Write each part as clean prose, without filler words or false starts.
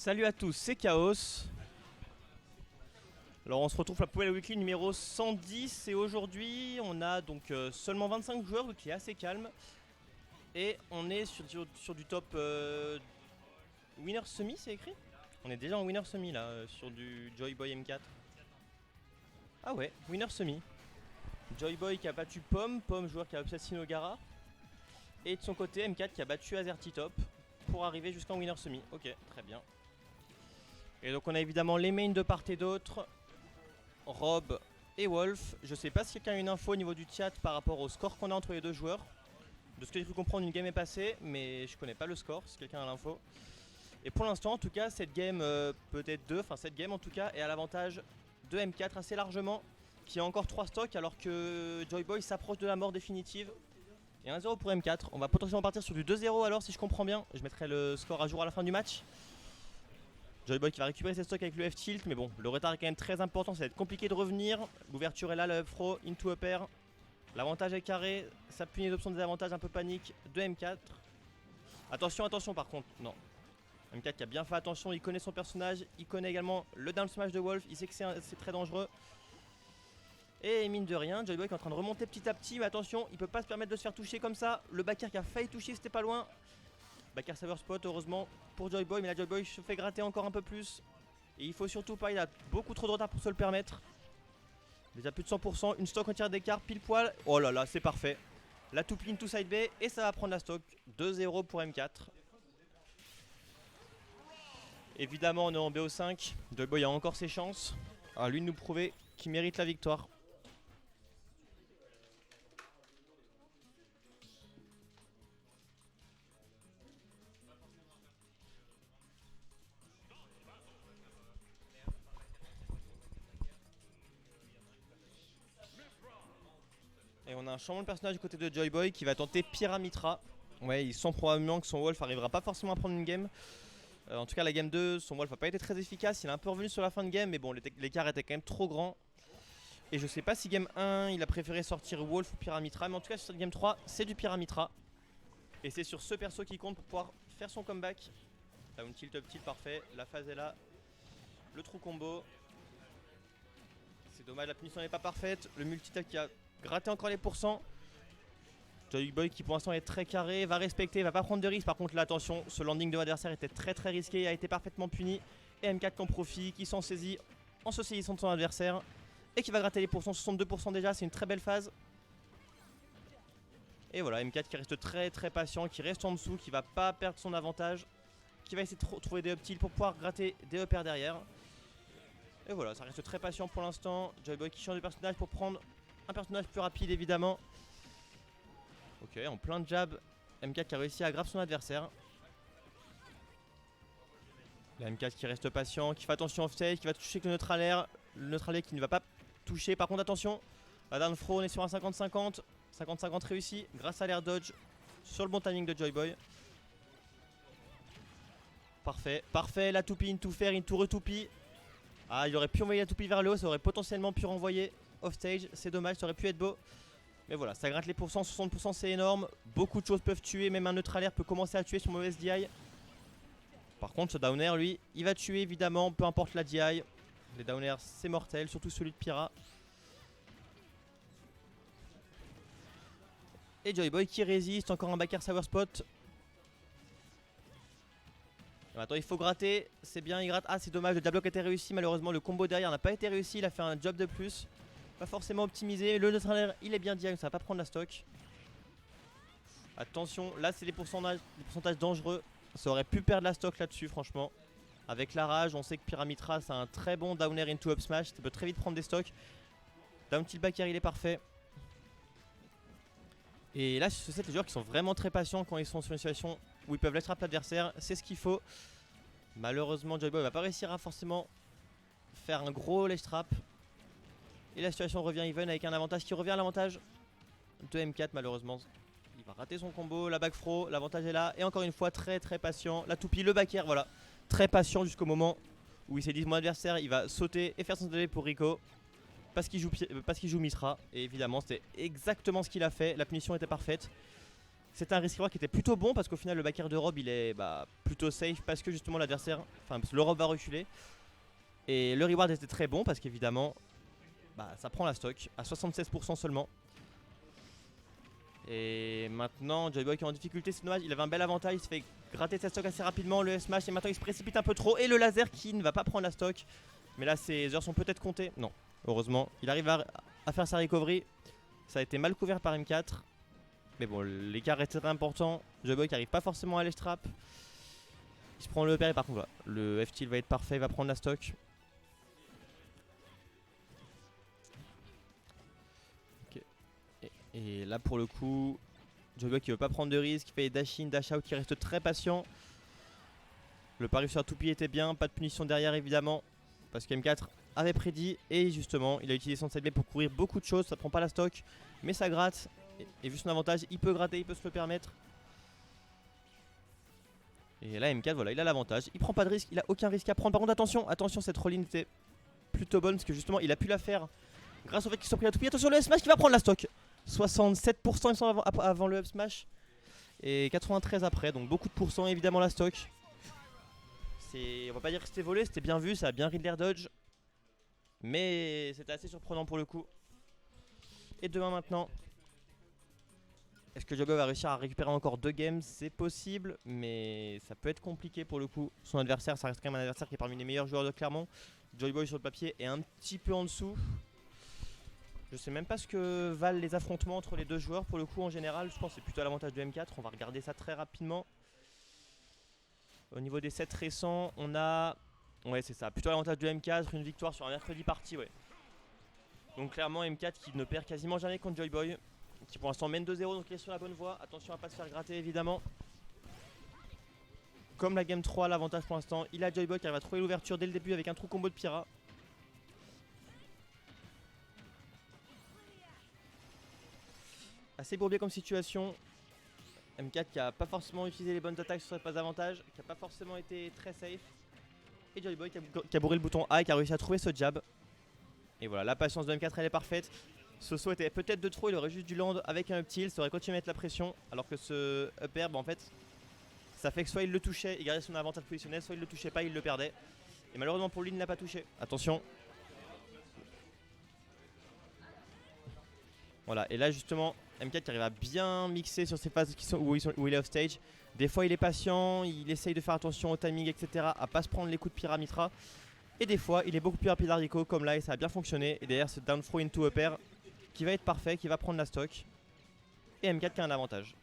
Salut à tous, c'est Chaos. Alors on se retrouve pour la Poubelle Weekly numéro 110 et aujourd'hui on a donc seulement 25 joueurs, donc qui est assez calme. Et on est sur du top Winner Semi, c'est écrit. On est déjà en Winner Semi là, sur du Joyboy M4. Ah ouais, Winner Semi. Joyboy qui a battu Pomme, joueur qui a upset Nogara. Et de son côté M4 qui a battu Azertitop pour arriver jusqu'en Winner Semi. Ok, très bien. Et donc on a évidemment les mains de part et d'autre, Rob et Wolf. Je sais pas si quelqu'un a une info au niveau du chat par rapport au score qu'on a entre les deux joueurs. De ce que j'ai pu comprendre, une game est passée, mais je connais pas le score si quelqu'un a l'info. Et pour l'instant, en tout cas, cette game, peut-être deux, enfin cette game en tout cas, est à l'avantage de M4 assez largement, qui a encore 3 stocks alors que Joyboy s'approche de la mort définitive. Et 1-0 pour M4. On va potentiellement partir sur du 2-0 alors si je comprends bien. Je mettrai le score à jour à la fin du match. Joyboy qui va récupérer ses stocks avec le F-tilt, mais bon, le retard est quand même très important, ça va être compliqué de revenir. L'ouverture est là, le up throw, into up air. L'avantage est carré, ça punit les options de désavantage un peu panique de M4. Attention, attention par contre, non. M4 qui a bien fait attention, il connaît son personnage, il connaît également le down smash de Wolf, il sait que c'est très dangereux. Et mine de rien, Joyboy qui est en train de remonter petit à petit, mais attention, il peut pas se permettre de se faire toucher comme ça. Le backer qui a failli toucher, c'était pas loin. Backer saver spot heureusement pour Joyboy, mais là Joyboy se fait gratter encore un peu plus. Et il faut surtout pas, il a beaucoup trop de retard pour se le permettre. Déjà plus de 100%, une stock entière d'écart, pile poil. Oh là là, c'est parfait. La toupie into side B et ça va prendre la stock. 2-0 pour M4. Évidemment on est en BO5, Joyboy a encore ses chances. À lui de nous prouver qu'il mérite la victoire. Et on a un changement de personnage du côté de Joyboy qui va tenter Pyramitra. Ouais, il sent probablement que son Wolf arrivera pas forcément à prendre une game. En tout cas, la game 2, son Wolf n'a pas été très efficace. Il est un peu revenu sur la fin de game, mais bon, l'écart était quand même trop grand. Et je sais pas si game 1, il a préféré sortir Wolf ou Pyramitra. Mais en tout cas, sur cette game 3, c'est du Pyramitra. Et c'est sur ce perso qui compte pour pouvoir faire son comeback. Down tilt, up tilt, parfait. La phase est là. Le trou combo. C'est dommage, la punition n'est pas parfaite. Le multitap qui a gratté encore les pourcents. Joyboy qui pour l'instant est très carré, va respecter, va pas prendre de risque. Par contre là attention, ce landing de l'adversaire était très risqué, a été parfaitement puni. Et M4 qui en profite, qui s'en saisit en se saisissant de son adversaire. Et qui va gratter les pourcents, 62% déjà, c'est une très belle phase. Et voilà, M4 qui reste très patient, qui reste en dessous, qui va pas perdre son avantage. Qui va essayer de trouver des up tilts pour pouvoir gratter des up air derrière. Et voilà, ça reste très patient pour l'instant. Joyboy qui change de personnage pour prendre un personnage plus rapide évidemment. Ok, en plein jab, M4 qui a réussi à grab son adversaire. La M4 qui reste patient, qui fait attention off stage, qui va toucher avec le neutral air. Le neutral air qui ne va pas toucher. Par contre, attention, la down throw, on est sur un 50-50. 50-50 réussi grâce à l'air dodge sur le bon timing de Joyboy. Parfait, parfait. La toupie into fair, into retoupie. Ah, il aurait pu envoyer la toupie vers le haut, ça aurait potentiellement pu renvoyer off stage. C'est dommage, ça aurait pu être beau. Mais voilà, ça gratte les pourcents, 60% c'est énorme. Beaucoup de choses peuvent tuer, même un neutral air peut commencer à tuer sur mauvaise DI. Par contre, ce down air, lui, il va tuer évidemment, peu importe la DI. Les down air, c'est mortel, surtout celui de Pyra. Et Joyboy qui résiste, encore un backer sour spot. Attends, il faut gratter, c'est bien, il gratte. Ah, c'est dommage, le jab block a été réussi, malheureusement le combo derrière n'a pas été réussi, il a fait un job de plus. Pas forcément optimisé, le neutral air il est bien diag, ça va pas prendre la stock. Attention, là c'est les pourcentages dangereux. Ça aurait pu perdre la stock là-dessus franchement. Avec la rage, on sait que Pyramitra c'est un très bon down air into up smash, ça peut très vite prendre des stocks. Down tilt back air il est parfait. Et là sur ce set les joueurs qui sont vraiment très patients quand ils sont sur une situation où ils peuvent let's trap l'adversaire, c'est ce qu'il faut. Malheureusement Joyboy va pas réussir à forcément faire un gros ledge trap. Et la situation revient even avec un avantage qui revient à l'avantage de M4 malheureusement. Il va rater son combo, la back throw, l'avantage est là. Et encore une fois très patient. La toupie, le back air, voilà. Très patient jusqu'au moment où il s'est dit mon adversaire il va sauter et faire son délai pour Rico. Parce qu'il joue Mitra. Et évidemment c'était exactement ce qu'il a fait. La punition était parfaite. C'était un risk reward qui était plutôt bon parce qu'au final le back air de Rob il est plutôt safe parce que justement l'adversaire, enfin le Rob va reculer. Et le reward était très bon parce qu'évidemment ça prend la stock à 76% seulement. Et maintenant Joyboy qui est en difficulté, c'est dommage, il avait un bel avantage, il se fait gratter sa stock assez rapidement, le smash et maintenant il se précipite un peu trop. Et le laser qui ne va pas prendre la stock. Mais là ses heures sont peut-être comptées, non, heureusement. Il arrive à faire sa recovery, ça a été mal couvert par M4. Mais bon, l'écart est très important. Joyboy qui arrive pas forcément à l'H-trap. Il se prend le EPR et par contre, voilà, le F-tilt va être parfait, il va prendre la stock. Okay. Et là, pour le coup, Joyboy qui veut pas prendre de risque, qui fait dash in, dash out, qui reste très patient. Le pari sur la toupie était bien, pas de punition derrière évidemment. Parce que M4 avait prédit et justement, il a utilisé son side B pour courir beaucoup de choses. Ça prend pas la stock, mais ça gratte. Et vu son avantage, il peut gratter, il peut se le permettre. Et là M4 voilà, il a l'avantage, il prend pas de risque, il a aucun risque à prendre. Par contre attention, cette roll-in était plutôt bonne parce que justement il a pu la faire grâce au fait qu'il soit pris la toupie. Attention le up smash qui va prendre la stock. 67% il me semble avant le up smash et 93 après, donc beaucoup de pourcents évidemment la stock. On va pas dire que c'était volé, c'était bien vu, ça a bien read l'air dodge. Mais c'était assez surprenant pour le coup. Et demain maintenant. Est-ce que Joyboy va réussir à récupérer encore 2 games? C'est possible, mais ça peut être compliqué pour le coup. Son adversaire, ça reste quand même un adversaire qui est parmi les meilleurs joueurs de Clermont. Joyboy sur le papier est un petit peu en dessous. Je sais même pas ce que valent les affrontements entre les deux joueurs pour le coup en général. Je pense que c'est plutôt à l'avantage de M4. On va regarder ça très rapidement. Au niveau des sets récents, on a... Ouais c'est ça, plutôt à l'avantage de M4, une victoire sur un mercredi parti, ouais. Donc clairement M4 qui ne perd quasiment jamais contre Joyboy. Qui pour l'instant mène 2-0, donc il est sur la bonne voie. Attention à ne pas se faire gratter évidemment. Comme la game 3, l'avantage pour l'instant, il a Joyboy qui arrive à trouver l'ouverture dès le début avec un trou combo de Pyra. Assez bourbier comme situation. M4 qui a pas forcément utilisé les bonnes attaques sur cette passe d'avantage, qui a pas forcément été très safe. Et Joyboy qui a bourré le bouton A et qui a réussi à trouver ce jab. Et voilà, la patience de M4 elle est parfaite. Ce saut était peut-être de trop, il aurait juste dû land avec un up tilt, ça aurait continué à mettre la pression. Alors que ce up air, en fait, ça fait que soit il le touchait, il gardait son avantage positionnel, soit il le touchait pas, il le perdait. Et malheureusement pour lui, il ne l'a pas touché. Attention. Voilà, et là justement, M4 qui arrive à bien mixer sur ces phases où il est off stage. Des fois il est patient, il essaye de faire attention au timing, etc. À pas se prendre les coups de Pyramitra. Et des fois, il est beaucoup plus rapide à Rico, comme là, et ça a bien fonctionné. Et derrière, ce down throw into up air qui va être parfait, qui va prendre la stock. Et M4 qui a un avantage.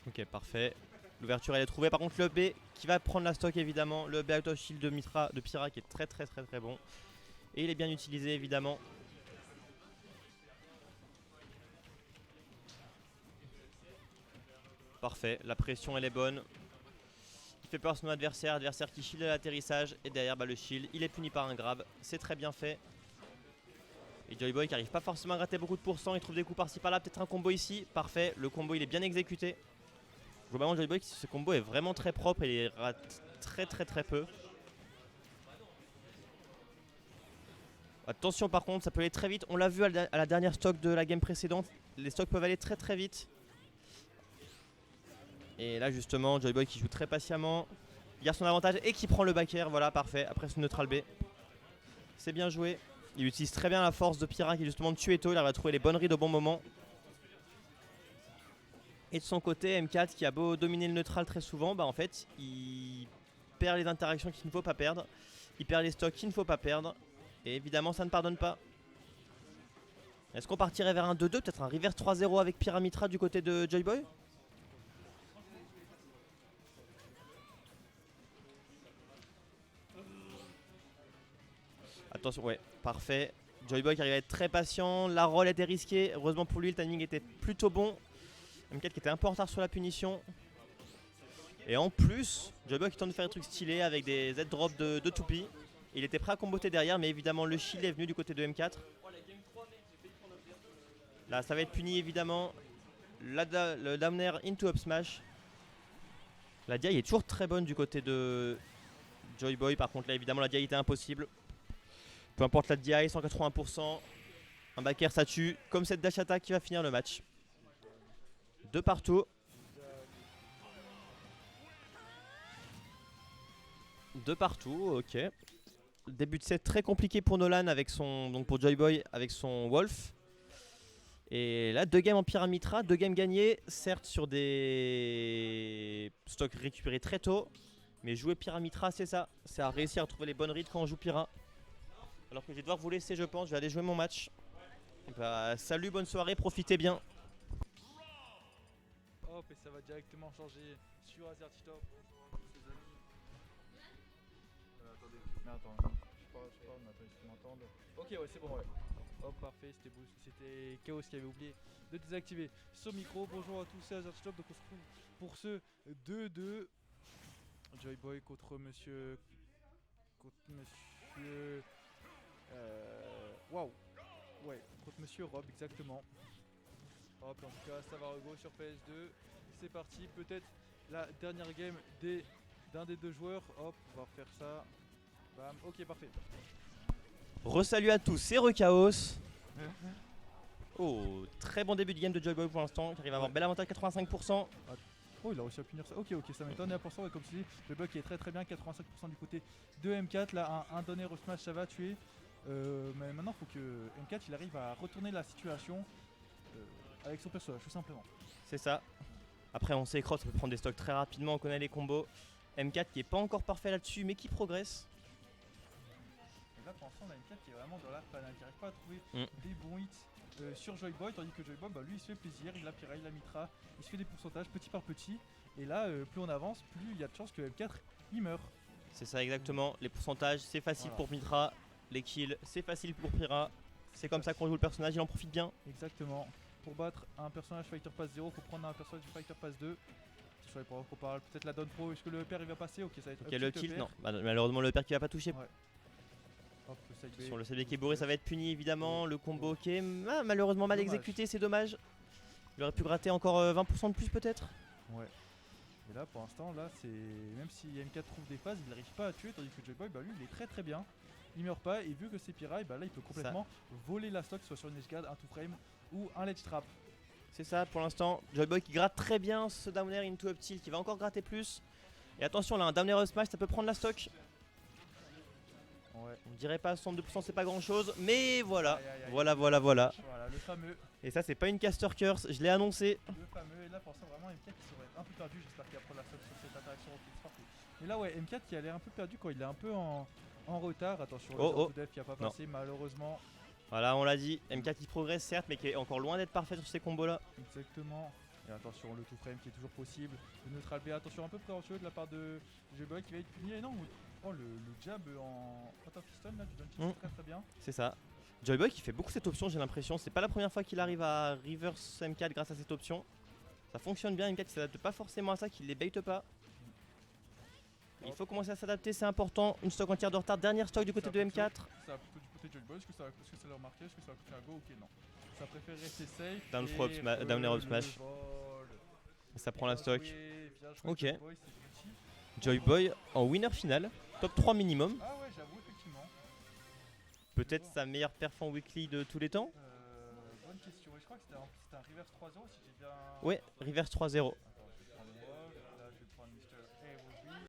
Ok, parfait. L'ouverture elle est trouvée. Par contre le B qui va prendre la stock évidemment. Le B out of shield de Pyra qui est très bon. Et il est bien utilisé évidemment. Parfait, la pression elle est bonne. Il fait peur à son adversaire qui shield à l'atterrissage. Et derrière le shield, il est puni par un grab. C'est très bien fait. Et Joyboy qui arrive pas forcément à gratter beaucoup de pourcents. Il trouve des coups par-ci par-là, peut-être un combo ici. Parfait, le combo il est bien exécuté. Globalement Joyboy, ce combo est vraiment très propre et il rate très peu. Attention par contre, ça peut aller très vite. On l'a vu à la dernière stock de la game précédente. Les stocks peuvent aller très vite. Et là justement, Joyboy qui joue très patiemment. Il garde son avantage et qui prend le back air. Voilà, parfait. Après ce neutral B. C'est bien joué. Il utilise très bien la force de Pyra qui est justement de tuer tôt. Il arrive à trouver les bonnes reads au bon moment. Et de son côté, M4 qui a beau dominer le neutral très souvent, en fait, il perd les interactions qu'il ne faut pas perdre. Il perd les stocks qu'il ne faut pas perdre. Et évidemment, ça ne pardonne pas. Est-ce qu'on partirait vers un 2-2, peut-être un reverse 3-0 avec Pyramitra du côté de Joyboy? Attention, ouais, parfait. Joyboy qui arrive à être très patient. La roll était risquée. Heureusement pour lui, le timing était plutôt bon. M4 qui était un peu en retard sur la punition. Et en plus, Joyboy qui tente de faire des trucs stylés avec des Z-drops de toupie. Il était prêt à comboter derrière, mais évidemment le shield est venu du côté de M4. Là, ça va être puni évidemment. Le down air into up smash. La DI est toujours très bonne du côté de Joyboy. Par contre, là, évidemment, la DI était impossible. Peu importe la DI, 180%. Un back air, ça tue. Comme cette dash attack qui va finir le match. 2 partout. 2 partout, ok. Début de set très compliqué pour Nolan avec son. Donc pour Joyboy avec son Wolf. Et là, 2 games en Pyramitra, 2 games gagnés, certes sur des stocks récupérés très tôt. Mais jouer Pyramitra, c'est ça. C'est à réussir à trouver les bonnes reads quand on joue Pyra. Alors que je vais devoir vous laisser, je pense. Je vais aller jouer mon match. Bah, salut, bonne soirée, profitez bien. Hop, et ça va directement changer sur Azerty Top. Ses amis. Attendez. Mais attends, je parle, mais attends, est-ce qu'ils m'entendent? Ok, ouais, c'est bon, ouais. Hop, parfait, c'était Chaos qui avait oublié de désactiver son micro. Bonjour à tous, c'est Azerty Top. Donc on se retrouve pour ce 2-2. Joyboy contre monsieur. Waouh! Ouais, contre monsieur Rob, exactement. Hop, en tout cas, ça va rego sur PS2. C'est parti, peut-être la dernière game d'un des deux joueurs. Hop, on va refaire ça. Bam, ok, parfait. Re-salut à tous, c'est Rechaos. Oh, très bon début de game de Joyboy pour l'instant, qui arrive à avoir bel avantage 85%. Oh, il a réussi à punir ça. Ok, ça m'étonne. Et à pourcent, comme tu dis, le bug est très bien. 85% du côté de M4. Là, un donné smash, ça va tuer. Mais maintenant, il faut que M4 il arrive à retourner la situation avec son personnage, tout simplement. C'est ça. Après, on sait Cross, on peut prendre des stocks très rapidement, on connaît les combos. M4 qui est pas encore parfait là-dessus, mais qui progresse. Et là, pour l'instant, on a M4 qui est vraiment dans la panne, qui n'arrive pas à trouver des bons hits sur Joyboy, tandis que Joyboy, bah, lui, il se fait plaisir, il a Pyra, il a Mitra, il se fait des pourcentages petit par petit. Et là, plus on avance, plus il y a de chances que M4 il meurt. C'est ça exactement, les pourcentages, c'est facile pour Mitra, les kills, c'est facile pour Pyra. C'est comme ça qu'on joue le personnage, il en profite bien. Exactement. Pour battre un personnage Fighter Pass 0, faut prendre un personnage du Fighter Pass 2. Je sais pas, on parle peut-être la Dawn Pro. Est-ce que le père il va passer? Ok, ça va être Ok, le kill, non. Bah, malheureusement, le père qui va pas toucher. Ouais. Hop, Sur le CB qui est bourré, ça va être puni évidemment. Le combo qui est malheureusement mal exécuté, c'est dommage. Il aurait pu gratter encore 20% de plus peut-être. Ouais. Et là pour l'instant, là c'est. Même si M4 trouve des phases, il n'arrive pas à tuer, tandis que Joyboy, bah lui il est très bien. Il meurt pas et vu que c'est Pyra, bah là il peut complètement voler la stock, soit sur une escalade, un two frame ou un ledge trap. C'est ça pour l'instant. Joyboy qui gratte très bien ce down air into up tilt qui va encore gratter plus. Et attention là, un down air smash ça peut prendre la stock. Ouais. On dirait pas 62% c'est pas grand chose, mais voilà. Voilà. Voilà, le fameux. Et ça c'est pas une caster curse, je l'ai annoncé. Le fameux, et là pour ça vraiment M4 qui serait un peu perdu, j'espère qu'il va prendre la stock sur cette interaction parfait. Mais là ouais, M4 qui a l'air un peu perdu quand il est un peu en retard. Attention, le dev qui a pas passé malheureusement. Voilà, on l'a dit, M4 qui progresse certes, mais qui est encore loin d'être parfait sur ces combos là. Exactement. Et attention, le two frame qui est toujours possible. Le neutral B, attention, un peu prétentieux de la part de Joyboy qui va être puni. Et non, oh, le jab en out of piston là, du down kick, très bien. C'est ça. Joyboy qui fait beaucoup cette option, j'ai l'impression. C'est pas la première fois qu'il arrive à reverse M4 grâce à cette option. Ça fonctionne bien, M4 il s'adapte pas forcément à ça, qu'il les bait pas. Il faut commencer à s'adapter, c'est important. Une stock entière de retard, dernière stock du côté de M4. Ça va plutôt du côté de Joyboy, est-ce que ça leur marqué? Est-ce que ça va coûter un go? Ok, non. Ça préfère rester safe. Down air up smash. Ça prend la stock. Ok. Joyboy en winner final, top 3 minimum. Ah ouais, j'avoue, effectivement. Peut-être sa meilleure perf en weekly de tous les temps. Bonne question. Je crois que c'était un reverse 3-0 si j'ai bien. Ouais, reverse 3-0.